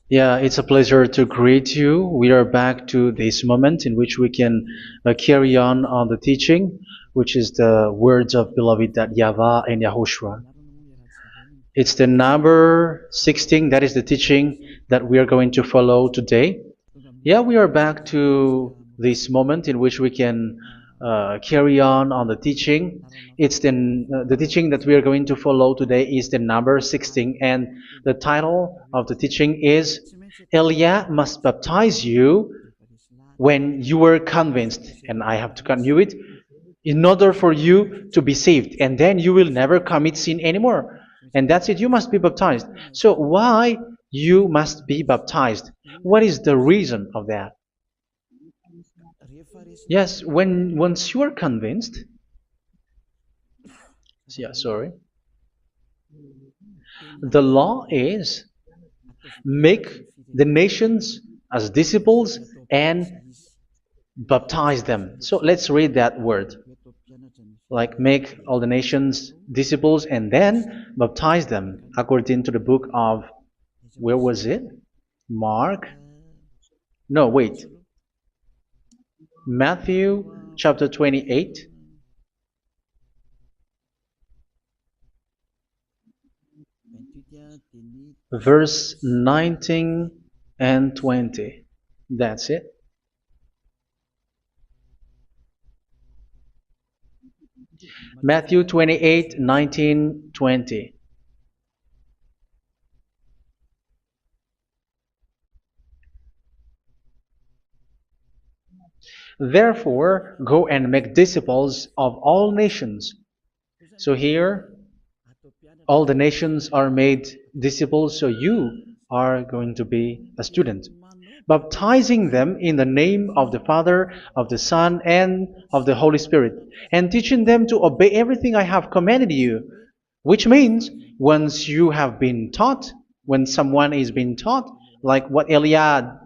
Yeah, it's a pleasure to greet you. We are back to this moment in which we can carry on the teaching, which is the words of beloved that YAHVAH and YAHOSHUA. It's the number 16, that is the teaching that we are going to follow today. Yeah, we are back to this moment in which we can carry on the teaching. It's the teaching that we are going to follow today is the number 16, and the title of the teaching is Elia must baptize you when you were convinced, and I have to continue it, in order for you to be saved, and then you will never commit sin anymore. And that's it, you must be baptized. So why you must be baptized? What is the reason of that? Yes, once you are convinced, yeah, sorry, the law is make the nations as disciples and baptize them. So let's read that word. Like make all the nations disciples and then baptize them according to the book of, where was it? Mark? No, wait. Matthew chapter 28. Verse 19 and 20. That's it. Matthew 28, 19, 20. Therefore, go and make disciples of all nations. So here, all the nations are made disciples, so you are going to be a student. Baptizing them in the name of the Father, of the Son, and of the Holy Spirit, and teaching them to obey everything I have commanded you. Which means, once you have been taught, when someone is being taught, like what Elia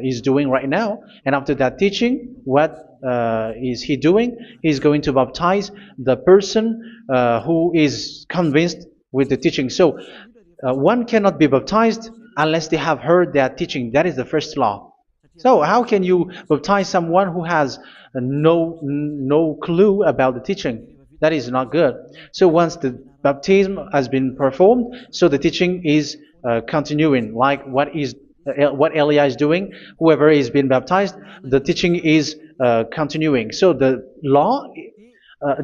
is doing right now, and after that teaching, what is he doing? He's going to baptize the person who is convinced with the teaching. So one cannot be baptized unless they have heard that teaching. That is the first law. So how can you baptize someone who has no clue about the teaching? That is not good. So once the baptism has been performed, so the teaching is continuing, like what Elia is doing. Whoever is being baptized, the teaching is continuing. So the law,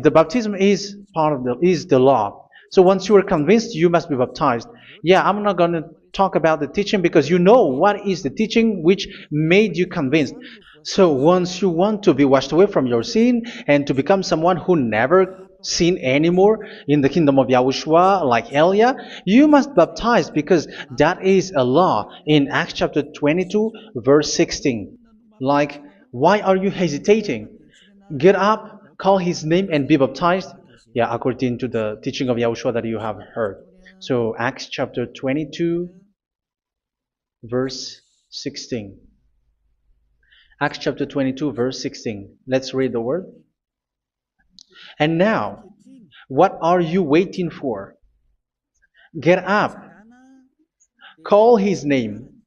the baptism is part of the law. So once you are convinced, you must be baptized. Yeah, I'm not going to talk about the teaching because you know what is the teaching which made you convinced. So once you want to be washed away from your sin and to become someone who never sin anymore in the kingdom of Yahushua, like Elia, you must baptize because that is a law in Acts chapter 22, verse 16. Like, why are you hesitating? Get up, call his name, and be baptized. Yeah, according to the teaching of Yahushua that you have heard. So Acts chapter 22, verse 16. Acts chapter 22, verse 16. Let's read the word. And now, what are you waiting for? Get up, call his name,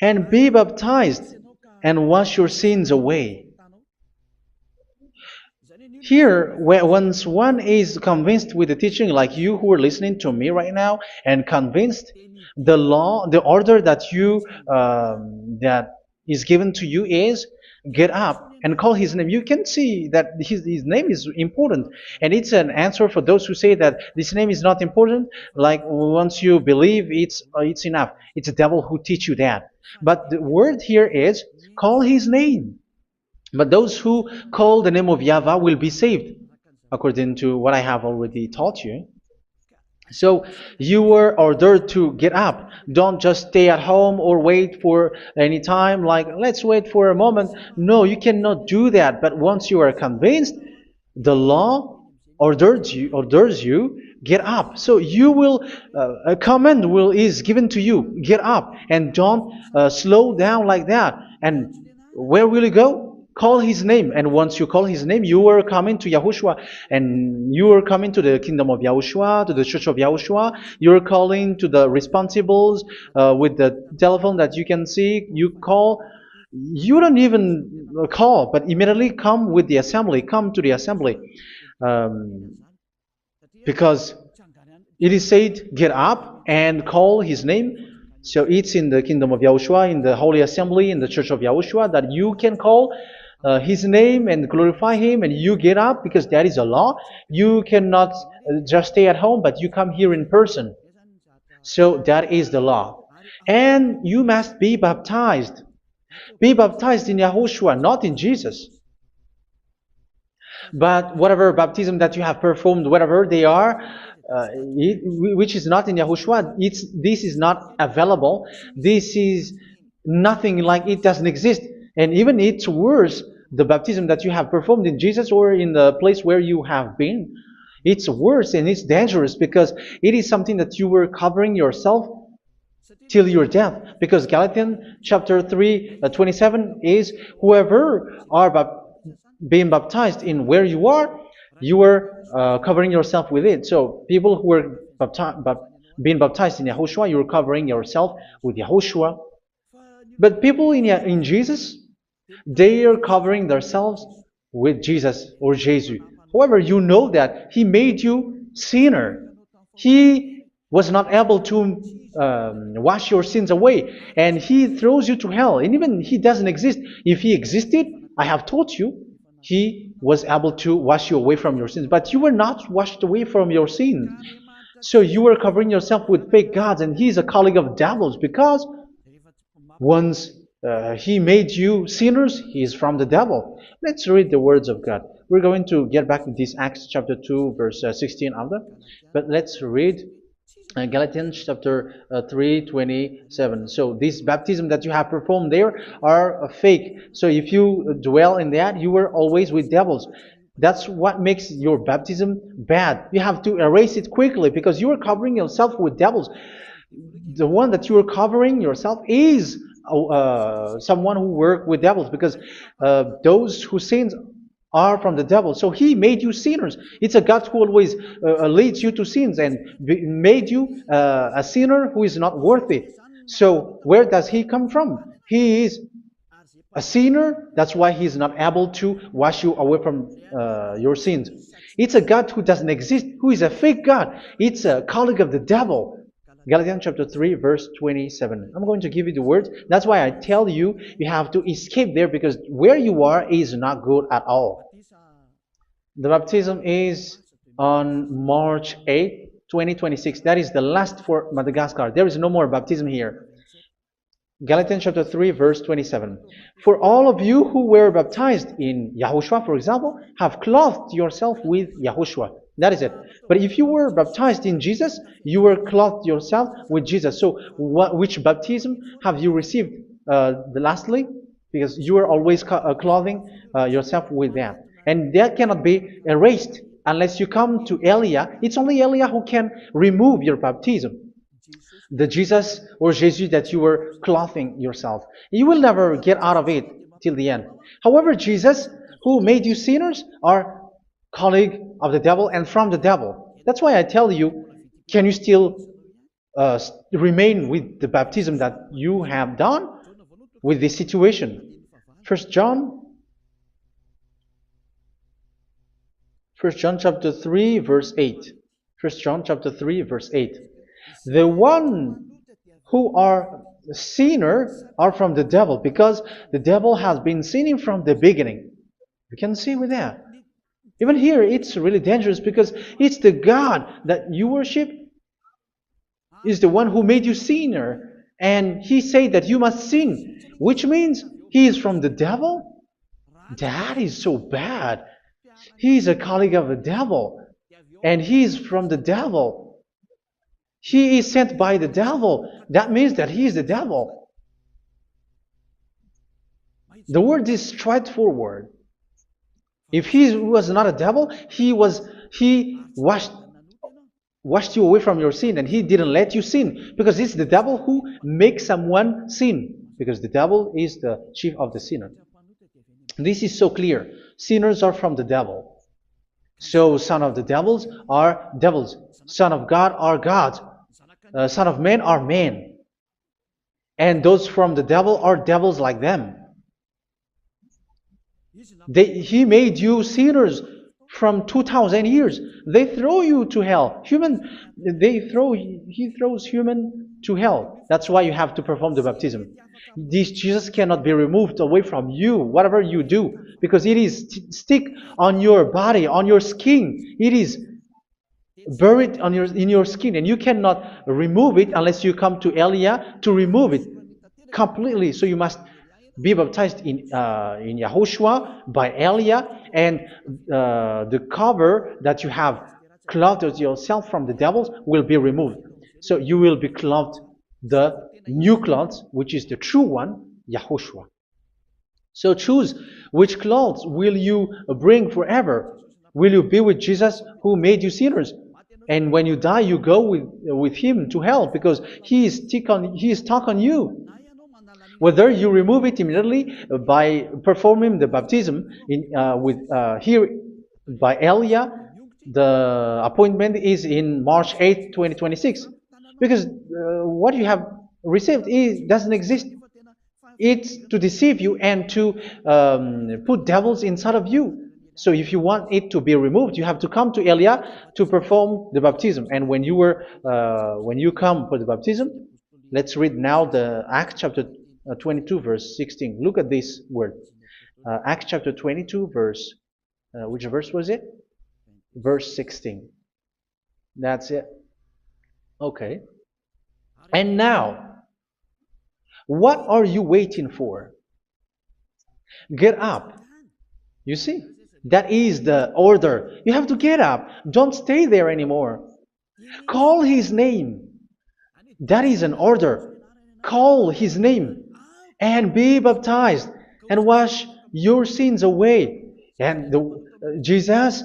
and be baptized, and wash your sins away. Here, once one is convinced with the teaching, like you who are listening to me right now, and convinced, the law, the order that that is given to you is get up and call his name. You can see that his name is important, and it's an answer for those who say that this name is not important. Like once you believe, it's enough. It's the devil who teach you that. But the word here is call his name. But those who call the name of YAHVAH will be saved, according to what I have already taught you. So you were ordered to get up. Don't just stay at home or wait for any time, like let's wait for a moment. No, you cannot do that. But once you are convinced, the law orders you get up. So you will a command is given to you, get up, and don't slow down like that. And where will you go? call his name. And once you call his name, you are coming to Yahushua. And you are coming to the kingdom of Yahushua, to the church of Yahushua. You're calling to the responsibles with the telephone that you can see. You call. You don't even call, but immediately come with the assembly. Come to the assembly. Um, because it is said, get up and call his name. So it's in the kingdom of Yahushua, in the holy assembly, in the church of Yahushua, that you can call his name and glorify him, and you get up because that is a law. You cannot just stay at home, but you come here in person. So that is the law. And you must be baptized. Be baptized in Yahushua, not in Jesus. But whatever baptism that you have performed, whatever they are, which is not in Yahushua, this is not available. This is nothing like it doesn't exist. And even it's worse, the baptism that you have performed in Jesus or in the place where you have been. It's worse and it's dangerous because it is something that you were covering yourself till your death. Because Galatians chapter 3, 27 is whoever are being baptized in where you are covering yourself with it. So people who were being baptized in Yahushua, you're covering yourself with Yahushua. But people in Jesus, they are covering themselves with Jesus or Jesus. However, you know that He made you sinner. He was not able to wash your sins away, and He throws you to hell. And even He doesn't exist. If He existed, I have taught you, He was able to wash you away from your sins. But you were not washed away from your sins. So you were covering yourself with fake gods, and He's a colleague of devils because once He made you sinners, He is from the devil. Let's read the words of God. We're going to get back to this Acts chapter 2, verse 16 after. But let's read Galatians chapter 3:27. So this baptism that you have performed there are fake. So if you dwell in that, you were always with devils. That's what makes your baptism bad. You have to erase it quickly because you are covering yourself with devils. The one that you are covering yourself is someone who works with devils, because those who sin are from the devil. So He made you sinners. It's a God who always leads you to sins and made you a sinner who is not worthy. So where does He come from? He is a sinner. That's why He is not able to wash you away from your sins. It's a God who doesn't exist, who is a fake God. It's a colleague of the devil. Galatians chapter 3, verse 27. I'm going to give you the words. That's why I tell you, you have to escape there, because where you are is not good at all. The baptism is on March 8, 2026. That is the last for Madagascar. There is no more baptism here. Galatians chapter 3, verse 27. For all of you who were baptized in Yahushua, for example, have clothed yourself with Yahushua. That is it. But if you were baptized in Jesus, you were clothed yourself with Jesus. So which baptism have you received lastly? Because you are always clothing yourself with that. And that cannot be erased unless you come to Elia. It's only Elia who can remove your baptism. The Jesus or Jesus that you were clothing yourself. You will never get out of it till the end. However, Jesus, who made you sinners, are colleague of the devil and from the devil. That's why I tell you, can you still remain with the baptism that you have done with this situation? First John chapter 3, verse 8. First John chapter 3, verse 8. The one who are sinner are from the devil, because the devil has been sinning from the beginning. You can see with that. Even here, it's really dangerous because it's the God that you worship is the one who made you sinner. And He said that you must sin, which means He is from the devil. That is so bad. He is a colleague of the devil. And He is from the devil. He is sent by the devil. That means that He is the devil. The word is straightforward. If He was not a devil, He washed you away from your sin, and He didn't let you sin, because it's the devil who makes someone sin, because the devil is the chief of the sinner. This is so clear. Sinners are from the devil. So son of the devils are devils. Son of God are gods. Son of men are men. And those from the devil are devils like them. He made you sinners from 2,000 years. They throw you to hell. He throws human to hell. That's why you have to perform the baptism. This Jesus cannot be removed away from you, whatever you do, because it is stick on your body, on your skin. It is buried in your skin, and you cannot remove it unless you come to Elia to remove it completely. So you must be baptized in YAHOSHUA by Elia, and the cover that you have clothed yourself from the devils will be removed. So you will be clothed the new clothes, which is the true one, YAHOSHUA. So choose which clothes will you bring forever. Will you be with Jesus who made you sinners? And when you die, you go with him to hell because he is stuck on you. Whether you remove it immediately by performing the baptism here by Elia, the appointment is in March 8, 2026. Because what you have received doesn't exist. It's to deceive you and to put devils inside of you. So if you want it to be removed, you have to come to Elia to perform the baptism. And when you come for the baptism, let's read now the Acts chapter 22 verse 16. Look at this word. Acts chapter 22 verse, which verse was it? Verse 16. That's it. Okay. And now, what are you waiting for? Get up. You see, that is the order. You have to get up. Don't stay there anymore. Call his name. That is an order. Call his name and be baptized and wash your sins away. And Jesus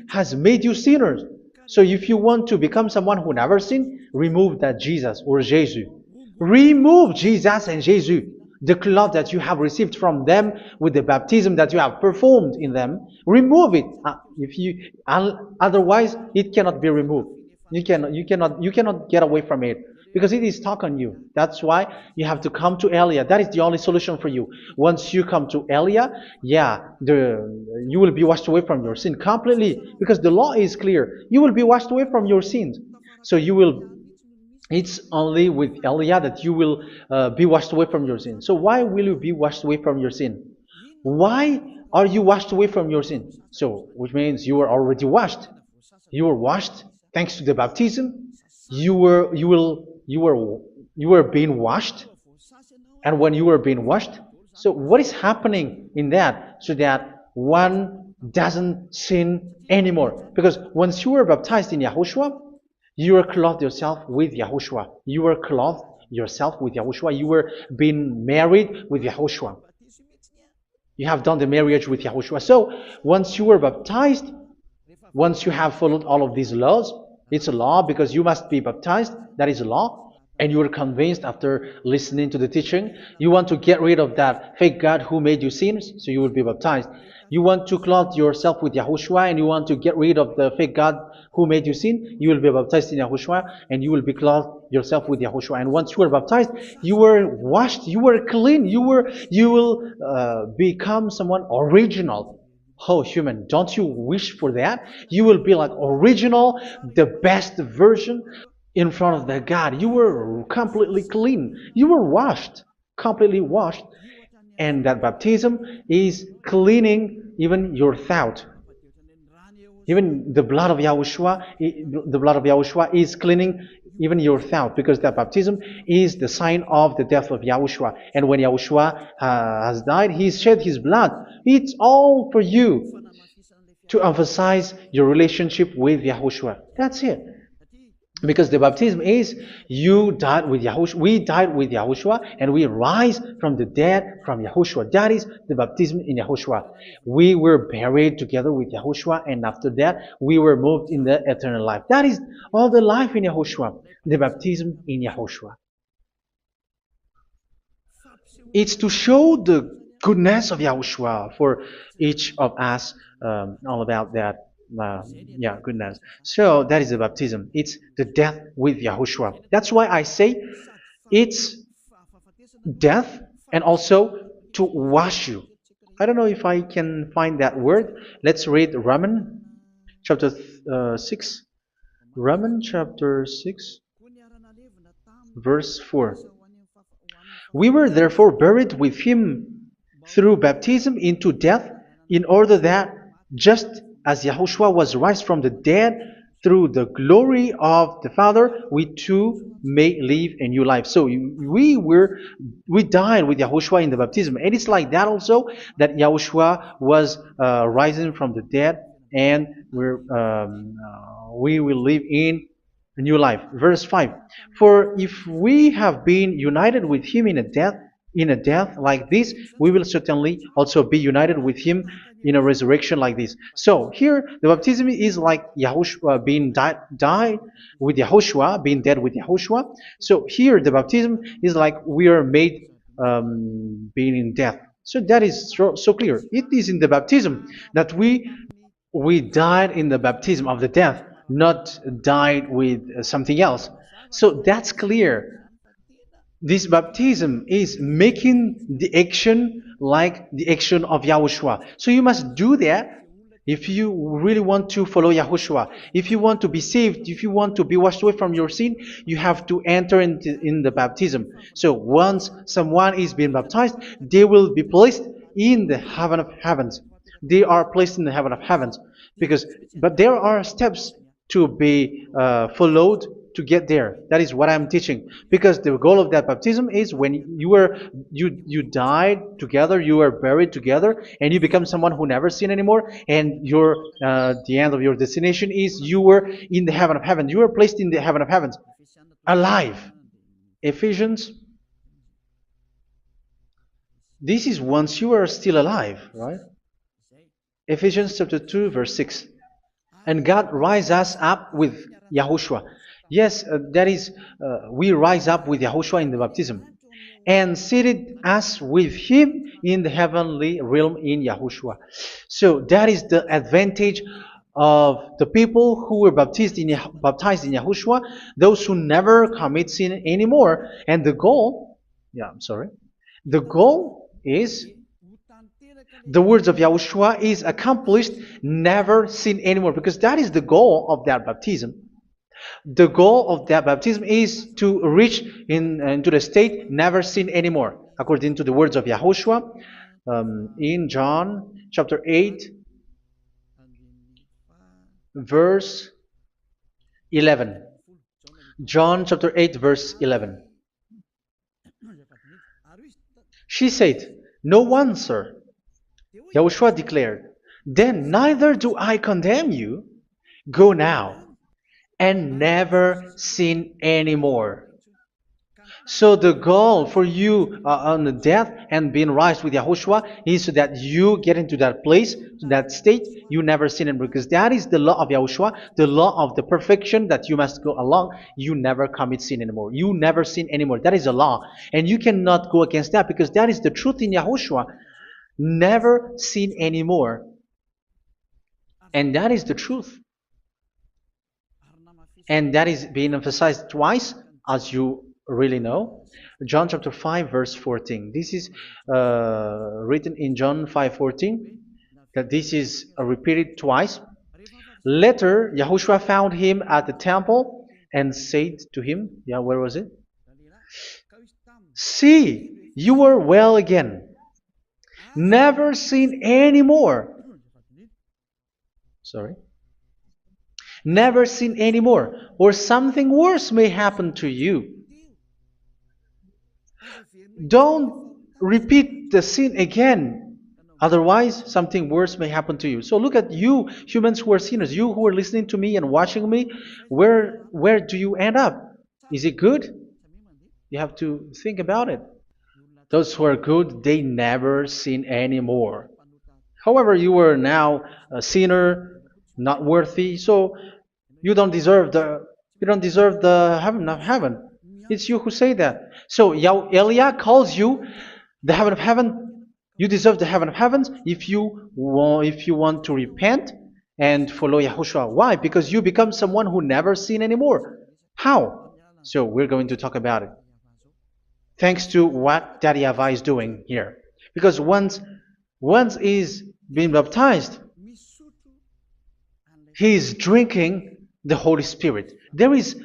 has made you sinners. So if you want to become someone who never sinned, remove that Jesus or Jesus. Remove Jesus and Jesus, the cloth that you have received from them with the baptism that you have performed in them. Remove it. Otherwise, it cannot be removed. You cannot get away from it because it is stuck on you. That's why you have to come to Elia. That is the only solution for you. Once you come to Elia, you will be washed away from your sin completely because the law is clear. You will be washed away from your sins. So it's only with Elia that you will be washed away from your sin. So why will you be washed away from your sin? Why are you washed away from your sin? So, which means you are already washed. You were washed thanks to the baptism. You were being washed, and when you were being washed, so what is happening in that? So that one doesn't sin anymore. Because once you were baptized in YAHOSHUA, you were clothed yourself with YAHOSHUA. You were clothed yourself with YAHOSHUA. You were being married with YAHOSHUA. You have done the marriage with YAHOSHUA. So once you were baptized, once you have followed all of these laws, it's a law because you must be baptized. That is a law. And you are convinced after listening to the teaching, you want to get rid of that fake God who made you sinners, so you will be baptized. You want to clothe yourself with YAHOSHUA and you want to get rid of the fake God who made you sin, you will be baptized in YAHOSHUA and you will be clothed yourself with YAHOSHUA. And once you are baptized, you were washed, you were clean, you will become someone original. Oh, human, don't you wish for that? You will be like original, the best version in front of the God. You were completely clean. You were washed, completely washed. And that baptism is cleaning even your thought. Even the blood of YAHOSHUA is cleaning even your thought, because that baptism is the sign of the death of YAHOSHUA. And when YAHOSHUA has died, he shed his blood. It's all for you to emphasize your relationship with YAHOSHUA. That's it. Because the baptism is you died with YAHOSHUA, we died with YAHOSHUA, and we rise from the dead from YAHOSHUA. That is the baptism in YAHOSHUA. We were buried together with YAHOSHUA, and after that we were moved in the eternal life. That is all the life in YAHOSHUA, the baptism in YAHOSHUA. It's to show the goodness of Yahushua for each of us, all about that. Yeah, goodness. So that is the baptism. It's the death with Yahushua. That's why I say it's death and also to wash you. I don't know if I can find that word. Let's read Romans chapter 6. Romans chapter 6, verse 4. We were therefore buried with him through baptism into death, in order that, just as Yahushua was raised from the dead through the glory of the Father, we too may live a new life. So we died with Yahushua in the baptism, and it's like that also that Yahushua was rising from the dead, and we will live in a new life. Verse 5. For if we have been united with him in a death like this, we will certainly also be united with him in a resurrection like this. So here the baptism is like Yahushua being died with Yahushua, being dead with Yahushua. So here the baptism is like we are made being in death. So that is so clear. It is in the baptism that we died in the baptism of the death, not died with something else. So that's clear. This baptism is making the action like the action of Yahushua. So you must do that if you really want to follow Yahushua. If you want to be saved, if you want to be washed away from your sin, you have to enter in the baptism. So once someone is being baptized, they will be placed in the heaven of heavens. They are placed in the heaven of heavens, but there are steps to be followed to get there. That is what I'm teaching, because the goal of that baptism is when you died together, you were buried together, and you become someone who never sin anymore, and the end of your destination is you were in the heaven of heaven. You were placed in the heaven of heavens, alive. Ephesians. This is once you are still alive, right? Ephesians chapter 2, verse 6. And God rise us up with Yahushua. Yes, that is, we rise up with Yahushua in the baptism. And seated us with him in the heavenly realm in Yahushua. So that is the advantage of the people who were baptized in Yahushua, those who never commit sin anymore. And the goal, the goal is the words of Yahushua is accomplished, never sin anymore, because that is the goal of that baptism. The goal of that baptism is to reach into the state never sin anymore, according to the words of Yahushua in John chapter 8, verse 11. John chapter 8, verse 11. She said, "No one, sir." Yahushua declared, "Then neither do I condemn you. Go now and never sin anymore." So the goal for you on the death and being raised with Yahushua is so that you get into that place, that state, you never sin anymore. Because that is the law of Yahushua, the law of the perfection that you must go along. You never commit sin anymore. You never sin anymore. That is a law. And you cannot go against that, because that is the truth in Yahushua. Never sin anymore. And that is the truth. And that is being emphasized twice, as you really know. John chapter 5, verse 14. This is written in John 5:14. That this is repeated twice. Later, Yahushua found him at the temple and said to him, where was it? "See, you are well again. Never sin anymore." Never sin anymore, or something worse may happen to you. Don't repeat the sin again. Otherwise, something worse may happen to you. So look at you, humans who are sinners, you who are listening to me and watching me. Where do you end up? Is it good? You have to think about it. Those who are good, they never sin anymore. However, you are now a sinner, not worthy, so you don't deserve the heaven of heaven. It's you who say that. So Eliah calls you the heaven of heaven You deserve the heaven of heavens if you want to repent and follow Yahushua. Why? Because you become someone who never sin anymore. How? So we're going to talk about it. Thanks to what Daddy YAHVAH is doing here. Because once he's been baptized, he is drinking the Holy Spirit. There is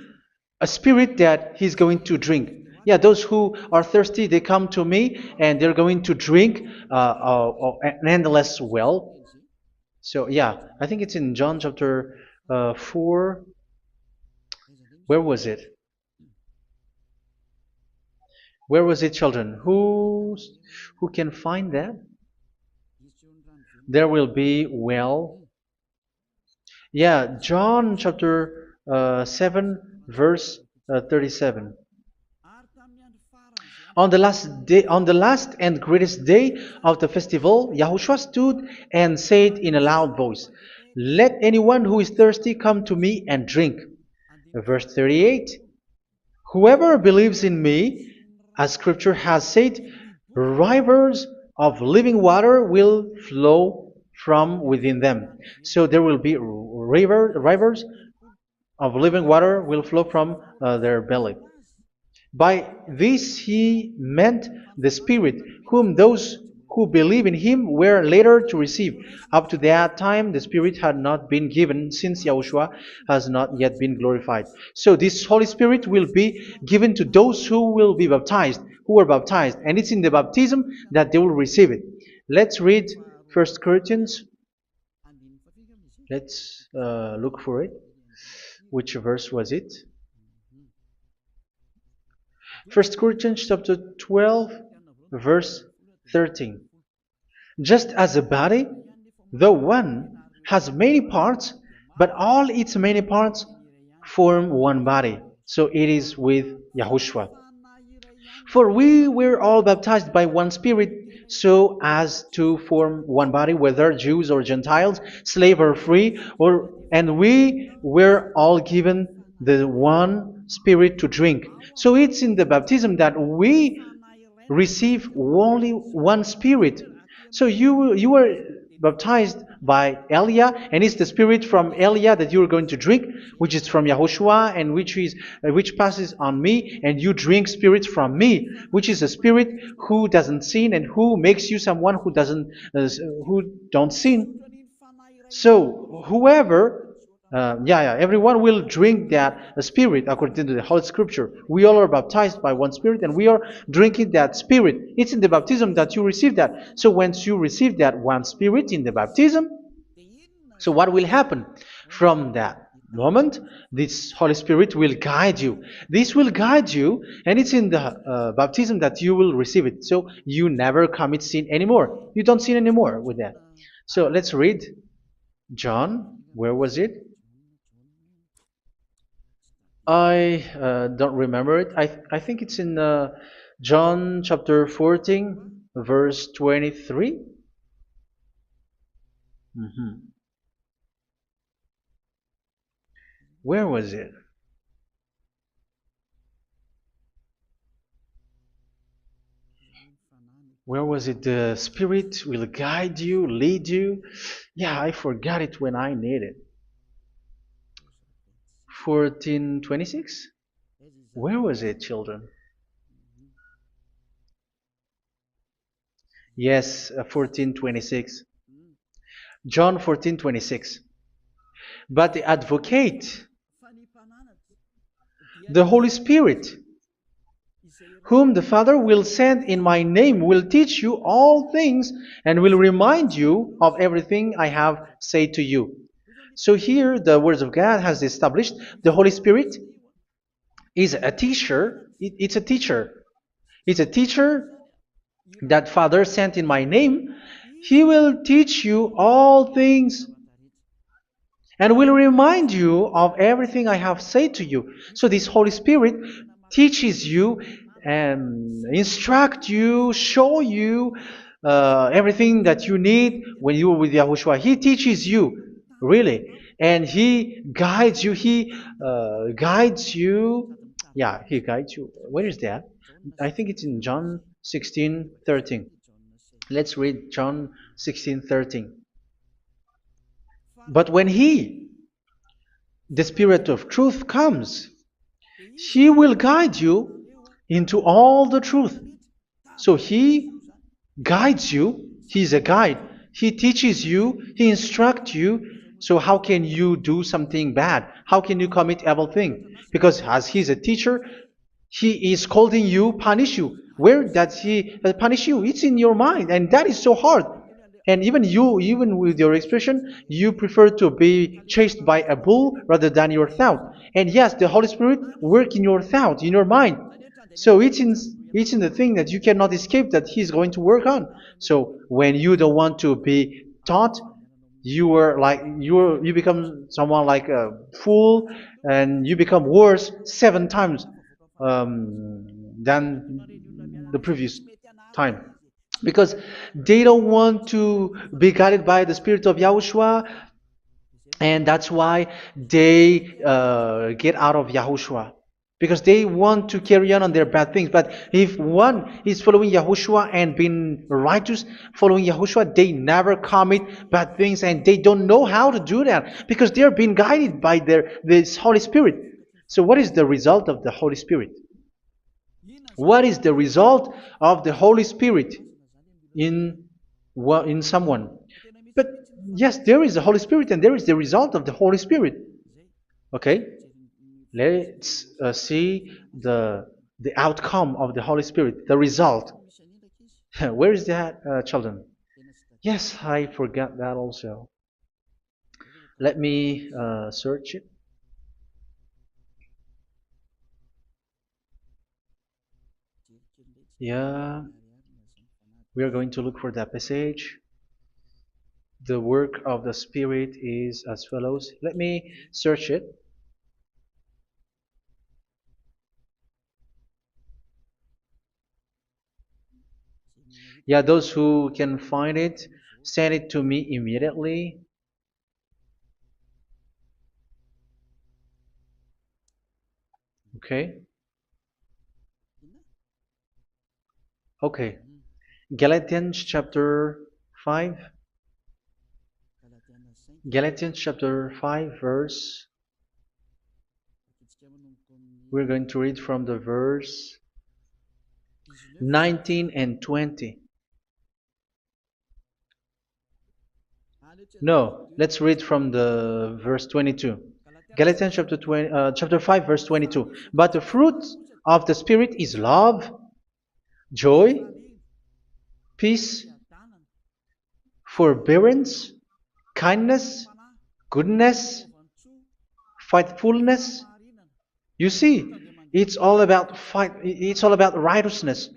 a spirit that he's going to drink. Yeah, those who are thirsty, they come to me and they're going to drink an endless well. So yeah, I think it's in John chapter 4. Where was it? Where was it, children? Who can find that? There will be well. Yeah, John chapter 7, verse 37. On the last and greatest day of the festival, Yahushua stood and said in a loud voice, "Let anyone who is thirsty come to me and drink." Verse 38, "Whoever believes in me, as scripture has said, rivers of living water will flow from within them." So there will be rivers of living water will flow from their belly. By this he meant the Spirit, whom those who believe in him were later to receive. Up to that time, the Spirit had not been given, since Yahushua has not yet been glorified. So this Holy Spirit will be given to those who will be baptized, who are baptized, and it's in the baptism that they will receive it. Let's read 1 Corinthians. Let's look for it. Which verse was it? 1 Corinthians chapter 12, verse 13. Just as a body, though one, has many parts, but all its many parts form one body. So it is with Yahushua. For we were all baptized by one Spirit, so as to form one body, whether Jews or Gentiles, slave or free, and we were all given the one Spirit to drink. So it's in the baptism that we receive only one Spirit. So you were baptized by Elia, and it's the Spirit from Elia that you are going to drink, which is from Yahushua, and which passes on me, and you drink Spirit from me, which is a Spirit who doesn't sin and who makes you someone who don't sin. So whoever everyone will drink that Spirit according to the Holy Scripture. We all are baptized by one Spirit, and we are drinking that Spirit. It's in the baptism that you receive that. So once you receive that one Spirit in the baptism, so what will happen? From that moment, this Holy Spirit will guide you. This will guide you, and it's in the baptism that you will receive it. So you never commit sin anymore. You don't sin anymore with that. So let's read John. Where was it? I don't remember it. I think it's in John chapter 14, verse 23. Where was it? Where was it? The Spirit will guide you, lead you. Yeah, I forgot it when I need it. 14:26? Where was it, children? Yes, 14:26. John 14:26. But the advocate, the Holy Spirit, whom the Father will send in my name, will teach you all things and will remind you of everything I have said to you. So here the words of God has established the Holy Spirit is a teacher. It's a teacher. It's a teacher that Father sent in my name. He will teach you all things and will remind you of everything I have said to you. So this Holy Spirit teaches you and instruct you, show you everything that you need when you are with Yahushua. He teaches you, really. And He guides you. He guides you. Yeah, He guides you. Where is that? I think it's in John 16:13. Let's read John 16:13. But when He, the Spirit of truth, comes, He will guide you into all the truth. So He guides you. He's a guide. He teaches you. He instructs you. So how can you do something bad? How can you commit evil thing? Because as He's a teacher, He is scolding you, punish you. Where does He punish you? It's in your mind, and that is so hard. And even you, even with your expression, you prefer to be chased by a bull rather than your thought. And yes, the Holy Spirit work in your thought, in your mind. So it's in the thing that you cannot escape that He's going to work on. So when you don't want to be taught, you become someone like a fool, and you become worse 7 times than the previous time, because they don't want to be guided by the Spirit of Yahushua, and that's why they get out of Yahushua, because they want to carry on their bad things. But if one is following Yahushua and being righteous, following Yahushua, they never commit bad things, and they don't know how to do that because they are being guided by this Holy Spirit. So what is the result of the Holy Spirit? What is the result of the Holy Spirit in someone? But yes, there is the Holy Spirit, and there is the result of the Holy Spirit. Okay, let's see the outcome of the Holy Spirit, the result. Where is that, children? Yes, I forgot that also. Let me search it. Yeah, we are going to look for that passage. The work of the Spirit is as follows. Let me search it. Yeah, those who can find it, send it to me immediately. Okay. Okay. Galatians chapter 5. Galatians chapter 5 verse. We're going to read from the verse 19 and 20. No, let's read from the verse 22. Galatians chapter 5 verse 22. But the fruit of the Spirit is love, joy, peace, forbearance, kindness, goodness, faithfulness. You see, it's all about fight. It's all about righteousness,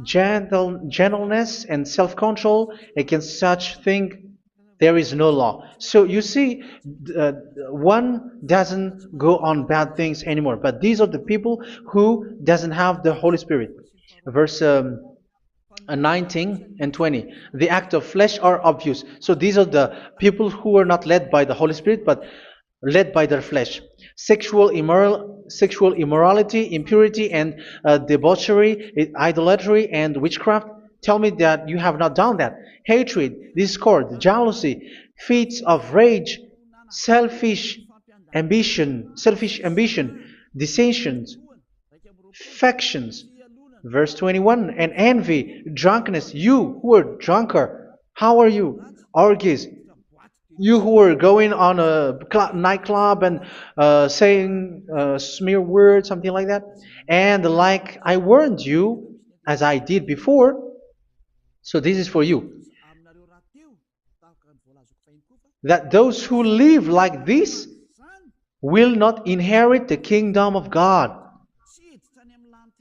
gentleness, and self-control. Against such thing, there is no law. So you see, uh, one doesn't go on bad things anymore. But these are the people who doesn't have the Holy Spirit. Verse 19 and 20. The act of flesh are obvious. So these are the people who are not led by the Holy Spirit, but led by their flesh. Sexual immorality, impurity, and debauchery, idolatry, and witchcraft. Tell me that you have not done that. Hatred, discord, jealousy, fits of rage, selfish ambition, dissensions, factions. Verse 21, and envy, drunkenness. You who are drunkard, how are you? Orgies. You who are going on a nightclub and saying smear words, something like that. And like I warned you, as I did before, so this is for you, that those who live like this will not inherit the kingdom of God.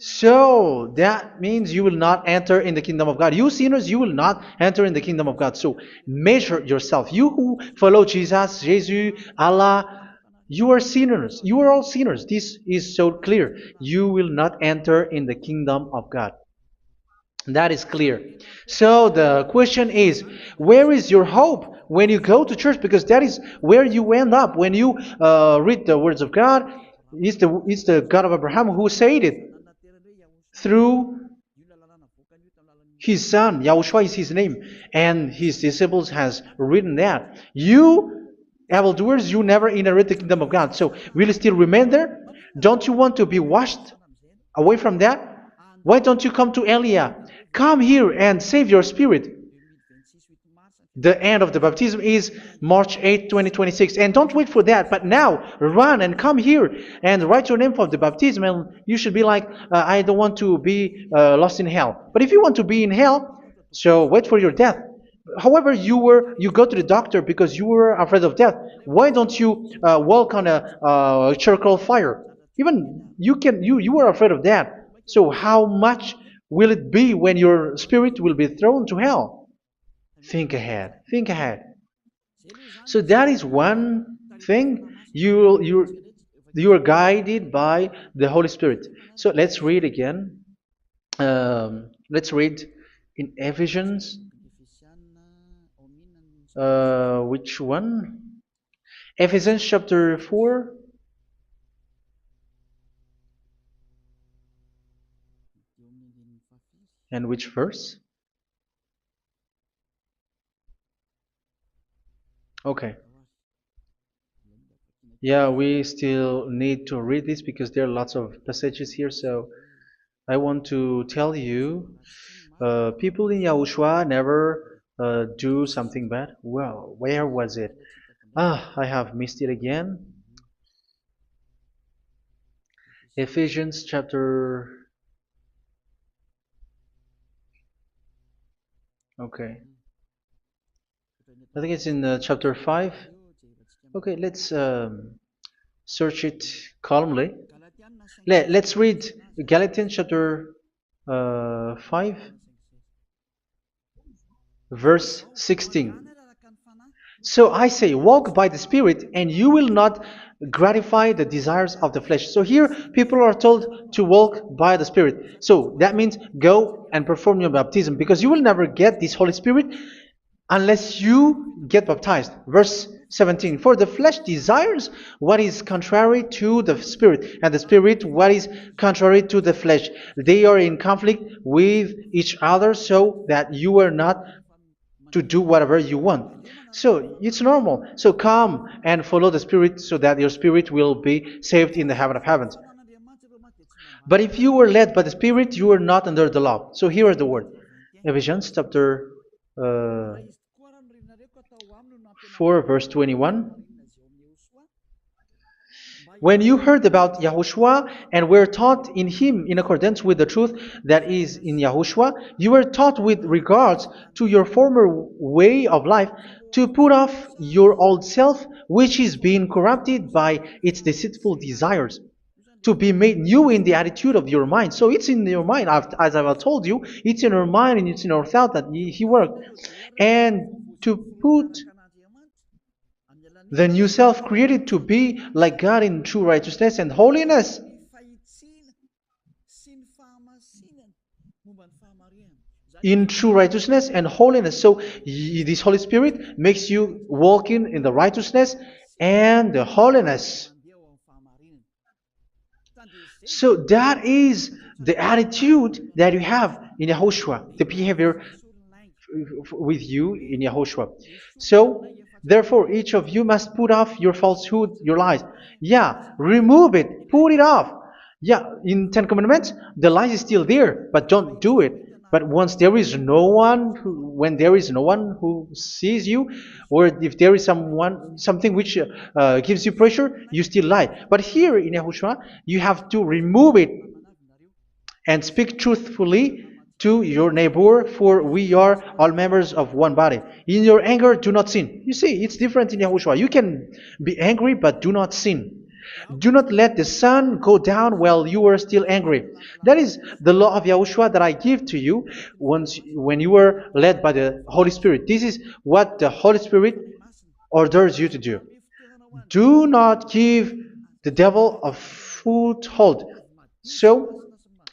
So that means you will not enter in the kingdom of God. You sinners, you will not enter in the kingdom of God. So measure yourself. You who follow Jesus, Allah, you are sinners. You are all sinners. This is so clear. You will not enter in the kingdom of God. That is clear. So the question is, where is your hope when you go to church? Because that is where you end up when you read the words of God. It's the God of Abraham who said it through His son, Yahushua is his name, and his disciples has written that. You evildoers, you never inherit the kingdom of God. So will you still remain there? Don't you want to be washed away from that? Why don't you come to Elia? Come here and save your spirit. The end of the baptism is March 8th, 2026. And don't wait for that, but now run and come here and write your name for the baptism. And you should be like, I don't want to be lost in hell. But if you want to be in hell, so wait for your death. However, you go to the doctor because you were afraid of death. Why don't you walk on a charcoal fire? Even you were afraid of that. So how much will it be when your spirit will be thrown to hell? Think ahead. Think ahead. So that is one thing. You are guided by the Holy Spirit. So let's read again. Let's read in Ephesians. Which one? Ephesians chapter 4. And which verse? Okay. Yeah, we still need to read this because there are lots of passages here. So I want to tell you, people in Yahushua never do something bad. Well, where was it? I have missed it again. Ephesians chapter. Okay. I think it's in chapter 5. Okay, let's search it calmly. Let's read Galatians chapter 5, verse 16. So I say, walk by the Spirit, and you will not gratify the desires of the flesh. So here, people are told to walk by the Spirit. So that means go and perform your baptism, because you will never get this Holy Spirit unless you get baptized. Verse 17. For the flesh desires what is contrary to the Spirit, and the Spirit what is contrary to the flesh. They are in conflict with each other, so that you are not to do whatever you want. So it's normal. So come and follow the Spirit so that your spirit will be saved in the heaven of heavens. But if you were led by the Spirit, you are not under the law. So here is the word. Ephesians chapter 4 verse 21. When you heard about Yahushua and were taught in him in accordance with the truth that is in Yahushua, you were taught with regards to your former way of life to put off your old self, which is being corrupted by its deceitful desires, to be made new in the attitude of your mind. So it's in your mind, as I've told you, it's in your mind and it's in your thought that he worked. And to put the new self created to be like God in true righteousness and holiness. In true righteousness and holiness. So this Holy Spirit makes you walking in the righteousness and the holiness. So that is the attitude that you have in Yahushua, the behavior with you in Yahushua. So therefore, each of you must put off your falsehood, your lies. Yeah, remove it, put it off. Yeah, in Ten Commandments, the lies is still there, but don't do it. But once there is no one, when there is no one who sees you, or if there is something which gives you pressure, you still lie. But here in Yahushua, you have to remove it and speak truthfully to your neighbor, for we are all members of one body. In your anger, do not sin. You see, it's different in Yahushua. You can be angry, but do not sin. Do not let the sun go down while you are still angry. That is the law of Yahushua that I give to you when you were led by the Holy Spirit. This is what the Holy Spirit orders you to do. Do not give the devil a foothold. So,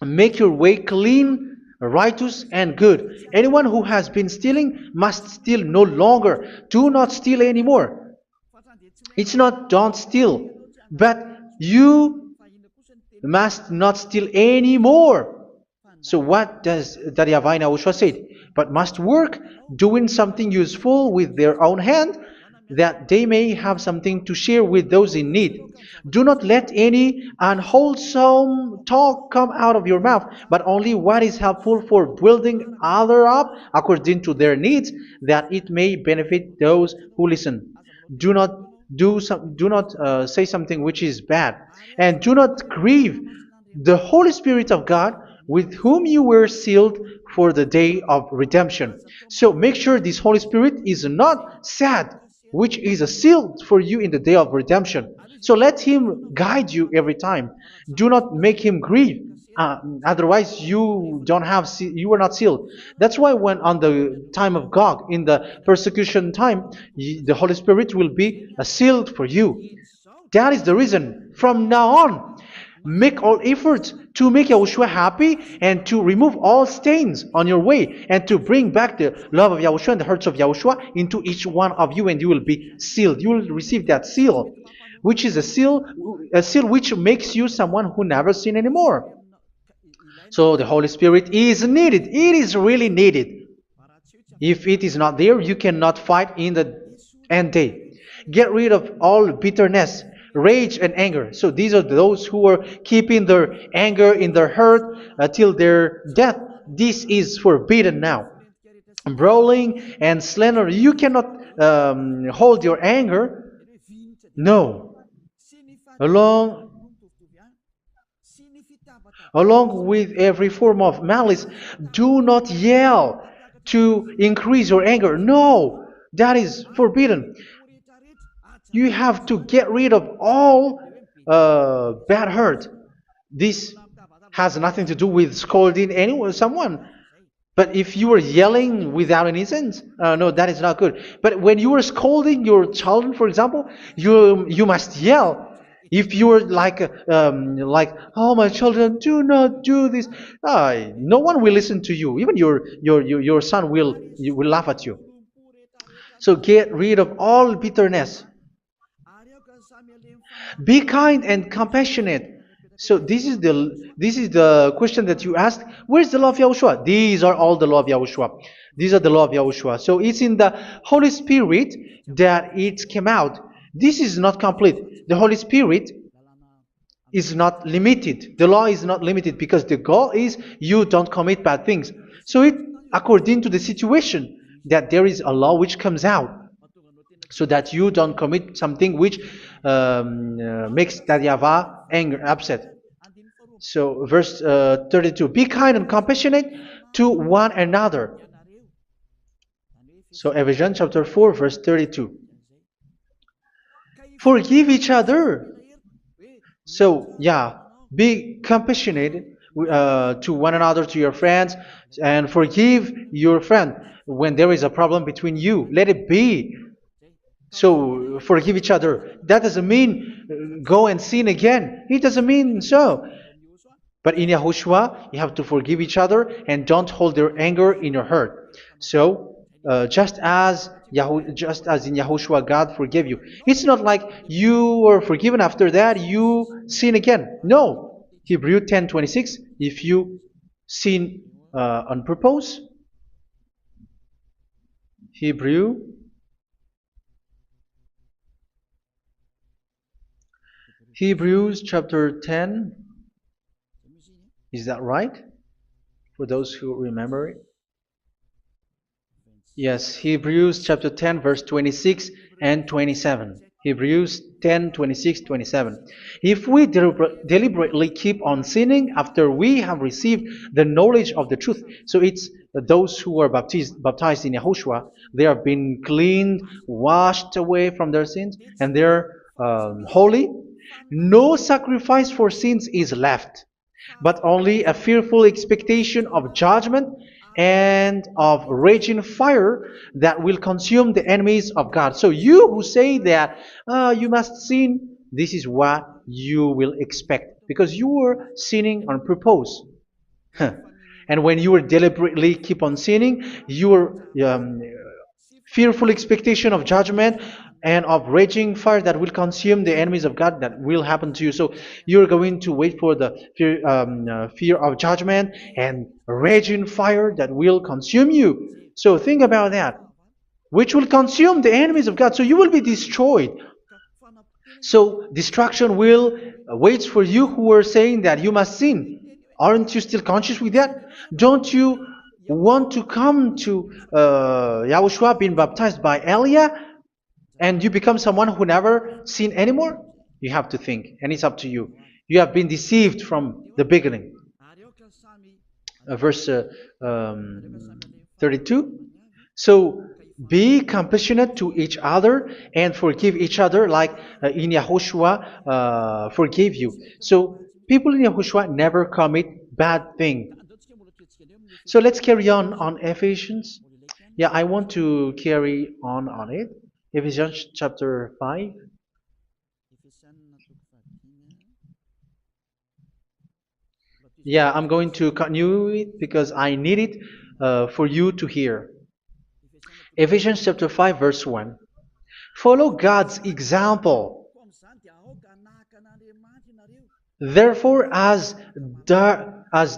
make your way clean, righteous, and good. Anyone who has been stealing must steal no longer. Do not steal anymore. It's not don't steal, but you must not steal anymore. So what does Daddy Avai Yahushua said? But must work doing something useful with their own hand, that they may have something to share with those in need. Do not let any unwholesome talk come out of your mouth, but only what is helpful for building others up according to their needs, that it may benefit those who listen. Do not do not say something which is bad, and do not grieve the Holy Spirit of God, with whom you were sealed for the day of redemption. So make sure this Holy Spirit is not sad, which is a seal for you in the day of redemption. So let him guide you every time. Do not make him grieve. Otherwise, you don't have you are not sealed. That's why when on the time of God, in the persecution time, the Holy Spirit will be a sealed for you. That is the reason. From now on, make all efforts to make Yahushua happy and to remove all stains on your way and to bring back the love of Yahushua and the hearts of Yahushua into each one of you, and you will be sealed. You will receive that seal, which is a seal which makes you someone who never sin anymore. So the Holy Spirit is needed. It is really needed. If it is not there, you cannot fight in the end day. Get rid of all bitterness, rage, and anger. So these are those who are keeping their anger in their heart till their death. This is forbidden now. Brawling and slander. You cannot hold your anger. No. Along Along with every form of malice, do not yell to increase your anger. No, that is forbidden. You have to get rid of all bad hurt. This has nothing to do with scolding anyone, someone. But if you are yelling without any sense, no, that is not good. But when you are scolding your children, for example, you must yell. If you are like, oh my children, do not do this, no one will listen to you. Even your son will laugh at you. So get rid of all bitterness. Be kind and compassionate. So this is the question that you asked. Where's the law of Yahushua? These are all the law of Yahushua. These are the law of Yahushua. So it's in the Holy Spirit that it came out. This is not complete. The Holy Spirit is not limited. The law is not limited because the goal is you don't commit bad things. So it according to the situation that there is a law which comes out, so that you don't commit something which makes that YAHVAH anger, upset. So verse 32, be kind and compassionate to one another. So Ephesians chapter 4 verse 32. Forgive each other. So yeah, be compassionate to one another, to your friends, and forgive your friend when there is a problem between you. Let it be. So forgive each other. That doesn't mean go and sin again. It doesn't mean so. But in Yahushua, you have to forgive each other and don't hold your anger in your heart. So just as in Yahushua, God forgave you. It's not like you were forgiven after that you sin again. No. Hebrew 10:26. If you sin on purpose, Hebrews chapter 10. Is that right? For those who remember it. Yes, Hebrews chapter 10 verse 26 and 27. Hebrews 10, 26, 27. If we deliberately keep on sinning after we have received the knowledge of the truth, so it's those who are baptized in Yahushua, they have been cleaned, washed away from their sins, and they're holy. No sacrifice for sins is left, but only a fearful expectation of judgment and of raging fire that will consume the enemies of God. So you who say that you must sin, this is what you will expect, because you were sinning on purpose. And when you will deliberately keep on sinning, you are fearful expectation of judgment and of raging fire that will consume the enemies of God that will happen to you. So you're going to wait for the fear of judgment and raging fire that will consume you. So think about that, which will consume the enemies of God. So you will be destroyed. So destruction will wait for you who are saying that you must sin. Aren't you still conscious with that? Don't you want to come to Yahushua being baptized by Elia and you become someone who never sin anymore? You have to think, and it's up to you. You have been deceived from the beginning. Verse 32. So be compassionate to each other and forgive each other like in Yahushua forgave you. So people in Yahushua never commit bad thing. So let's carry on Ephesians. Yeah, I want to carry on it. Ephesians chapter 5. Yeah, I'm going to continue it because I need it for you to hear. Ephesians chapter 5 verse 1. Follow God's example. Therefore, as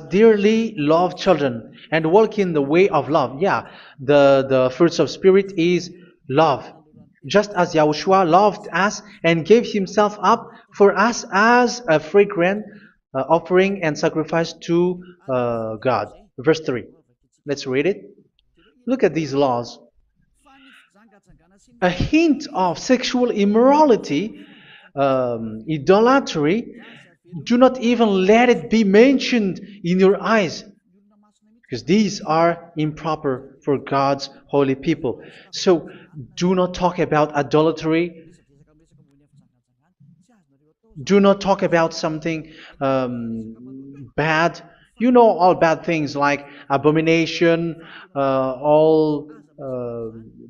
dearly loved children, and walk in the way of love. Yeah, the fruits of spirit is love. Just as Yahushua loved us and gave himself up for us as a fragrant offering and sacrifice to God. Verse 3. Let's read it. Look at these laws. A hint of sexual immorality, idolatry, do not even let it be mentioned in your eyes, because these are improper for God's holy people. So do not talk about idolatry. Do not talk about something bad. You know all bad things like abomination, all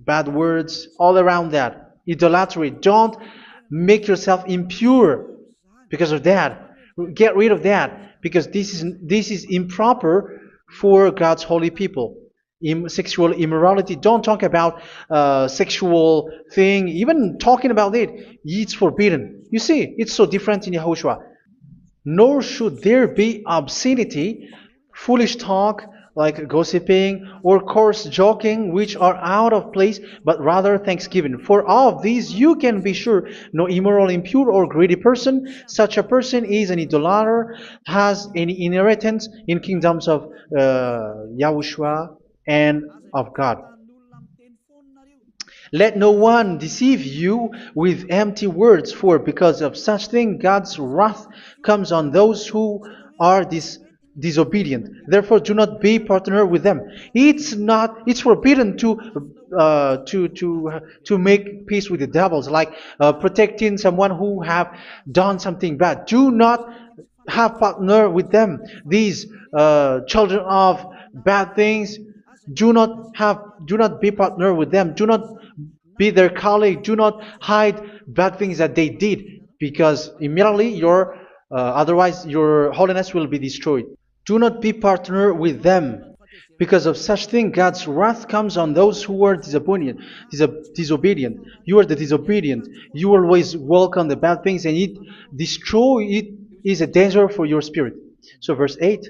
bad words, all around that. Idolatry. Don't make yourself impure because of that. Get rid of that because this is improper for God's holy people. Sexual immorality. Don't talk about sexual thing. Even talking about it, it's forbidden. You see, it's so different in Yahushua. Nor should there be obscenity, foolish talk like gossiping or coarse joking, which are out of place, but rather thanksgiving. For of these you can be sure: no immoral, impure, or greedy person, such a person is an idolater, has any inheritance in kingdoms of Yahushua and of God. Let no one deceive you with empty words, for because of such thing God's wrath comes on those who are disobedient. Therefore, do not be partner with them. It's forbidden to make peace with the devils, like protecting someone who have done something bad. Do not have partner with them. These children of bad things. Do not be partner with them. Do not be their colleague. Do not hide bad things that they did, because immediately otherwise your holiness will be destroyed. Do not be partner with them. Because of such thing, God's wrath comes on those who are disobedient. You are the disobedient. You always walk on the bad things, and it is a danger for your spirit. So verse 8.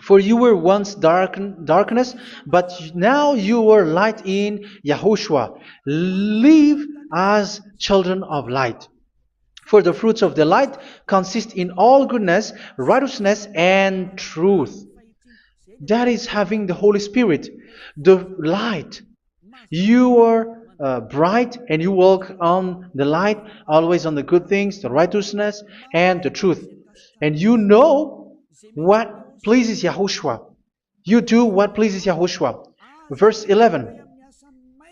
For you were once darkness, but now you are light in Yahushua. Live as children of light. For the fruits of the light consist in all goodness, righteousness, and truth. That is having the Holy Spirit, the light. You are bright and you walk on the light, always on the good things, the righteousness, and the truth. And you know what pleases Yahushua. You do what pleases Yahushua. Verse 11.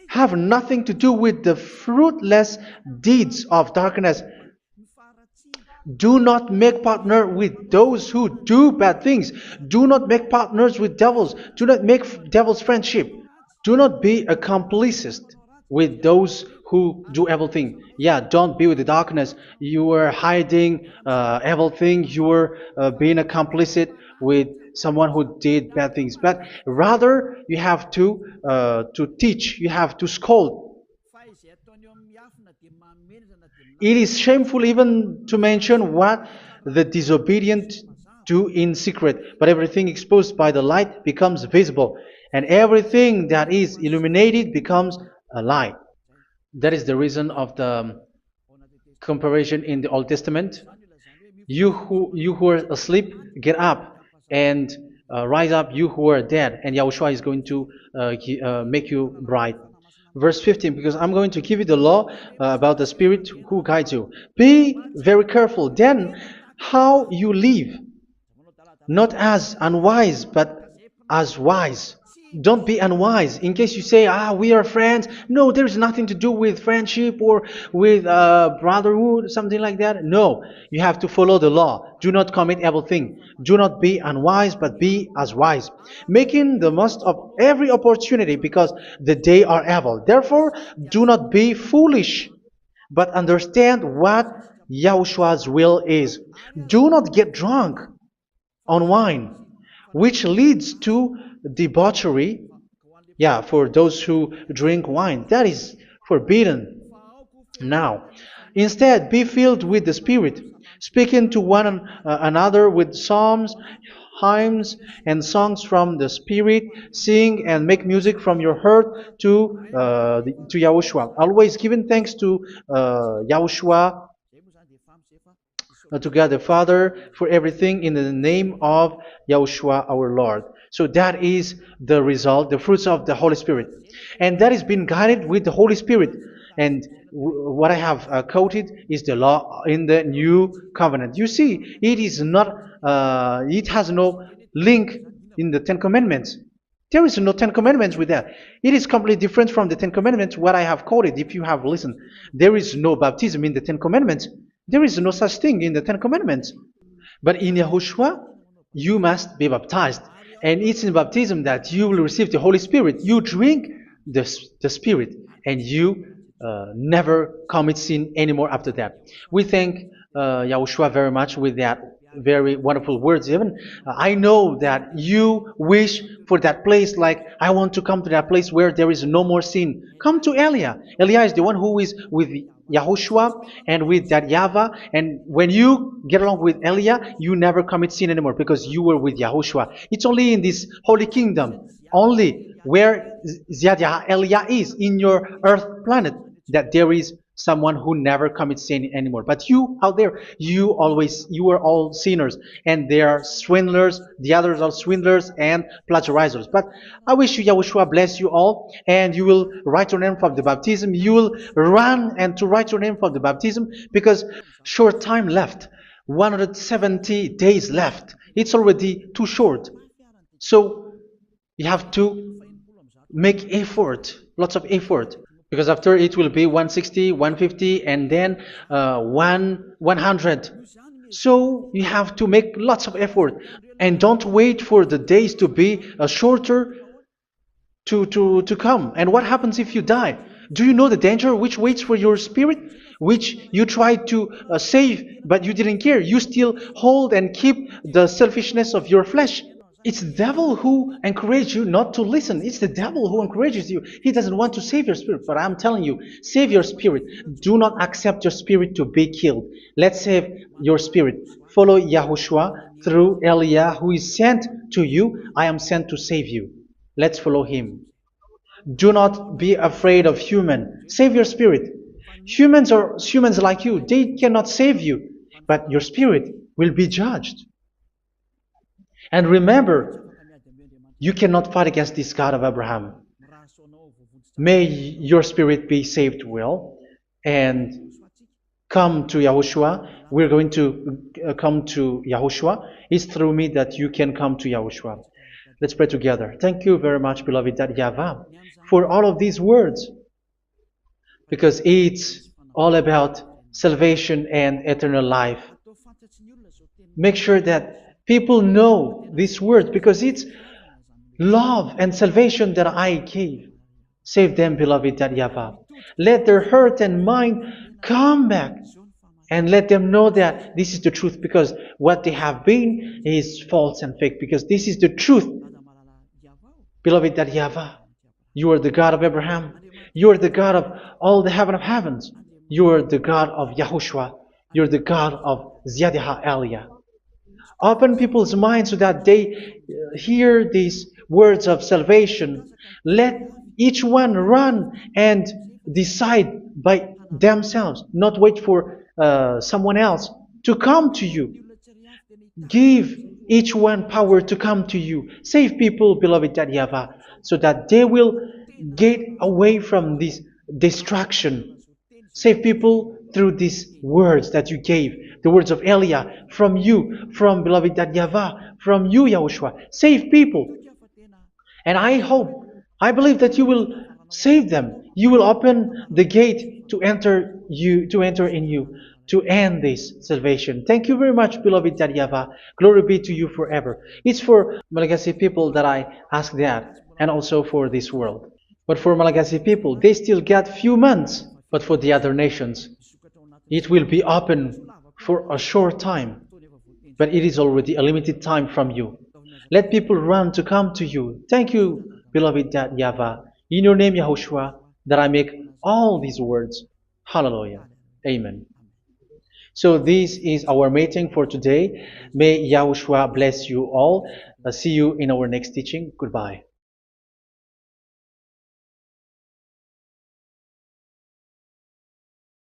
Have nothing to do with the fruitless deeds of darkness. Do not make partner with those who do bad things. Do not make partners with devils. Do not make devils friendship. Do not be accomplices with those who do evil thing. Yeah, don't be with the darkness. You are hiding evil thing. You are being a complicit with someone who did bad things, but rather you have to teach, you have to scold. It is shameful even to mention what the disobedient do in secret, but everything exposed by the light becomes visible, and everything that is illuminated becomes a light. That is the reason of the comparison in the Old Testament. You who are asleep, get up and rise up, you who are dead, and Yahushua is going to make you bright. Verse 15, because I'm going to give you the law about the Spirit who guides you. Be very careful then how you live, not as unwise, but as wise. Don't be unwise. In case you say, we are friends. No, there's nothing to do with friendship or with brotherhood, something like that. No, you have to follow the law. Do not commit evil thing. Do not be unwise, but be as wise, making the most of every opportunity, because the day are evil. Therefore, do not be foolish, but understand what Yahushua's will is. Do not get drunk on wine, which leads to debauchery. Yeah, for those who drink wine, that is forbidden now. Instead, be filled with the Spirit, speaking to one another with psalms, hymns, and songs from the Spirit. Sing and make music from your heart to Yahushua, always giving thanks to Yahushua, to God the Father, for everything in the name of Yahushua our Lord. So that is the result, the fruits of the Holy Spirit. And that is being guided with the Holy Spirit. And what I have quoted is the law in the new covenant. You see, it is not, it has no link in the Ten Commandments. There is no Ten Commandments with that. It is completely different from the Ten Commandments, what I have quoted, if you have listened. There is no baptism in the Ten Commandments. There is no such thing in the Ten Commandments. But in Yahushua, you must be baptized. And it's in baptism that you will receive the Holy Spirit. You drink the Spirit, and you never commit sin anymore after that. We thank Yahushua very much with that very wonderful words. Even I know that you wish for that place, like, I want to come to that place where there is no more sin. Come to Elia. Elia is the one who is with Yahushua and with that YAHVAH. And when you get along with Elia, you never commit sin anymore, because you were with Yahushua. It's only in this holy kingdom, only where Elia is, in your earth planet, that there is someone who never commits sin anymore. But you out there, you are all sinners, and they are swindlers. The others are swindlers and plagiarizers. But I wish you, Yahushua, bless you all, and you will write your name from the baptism. You will run and to write your name from the baptism, because short time left, 170 days left. It's already too short. So you have to make effort, lots of effort, because after it will be 160, 150, and then 100. So you have to make lots of effort, and don't wait for the days to be shorter to come. And what happens if you die? Do you know the danger which waits for your spirit, which you tried to save, but you didn't care? You still hold and keep the selfishness of your flesh. It's the devil who encourages you not to listen. It's the devil who encourages you. He doesn't want to save your spirit. But I'm telling you, save your spirit. Do not accept your spirit to be killed. Let's save your spirit. Follow Yahushua through Elia, who is sent to you. I am sent to save you. Let's follow him. Do not be afraid of human. Save your spirit. Humans are humans like you. They cannot save you. But your spirit will be judged. And remember, you cannot fight against this God of Abraham. May your spirit be saved well, and come to Yahushua. We're going to come to Yahushua. It's through me that you can come to Yahushua. Let's pray together. Thank you very much, beloved YAHVAH, for all of these words, because it's all about salvation and eternal life. Make sure that people know these words, because it's love and salvation that I gave. Save them, beloved YAHVAH. Let their heart and mind come back and let them know that this is the truth, because what they have been is false and fake, because this is the truth. Beloved, that YAHVAH, you are the God of Abraham. You are the God of all the heaven of heavens. You are the God of YAHOSHUA. You are the God of Ziyadiha Aliyah. Open people's minds so that they hear these words of salvation. Let each one run and decide by themselves, not wait for someone else to come to you. Give each one power to come to you. Save people, beloved YAHVAH, so that they will get away from this distraction. Save people through these words that you gave, the words of Elia, from you, from beloved YAHVAH, from you, Yahushua. Save people. And I hope, I believe that you will save them. You will open the gate to enter in you, to end this salvation. Thank you very much, beloved YAHVAH. Glory be to you forever. It's for Malagasy people that I ask that, and also for this world. But for Malagasy people, they still get few months. But for the other nations, it will be open for a short time. But it is already a limited time from you. Let people run to come to you. Thank you, beloved YAHVAH. In your name, Yahushua, that I make all these words. Hallelujah. Amen. So this is our meeting for today. May Yahushua bless you all. See you in our next teaching. Goodbye.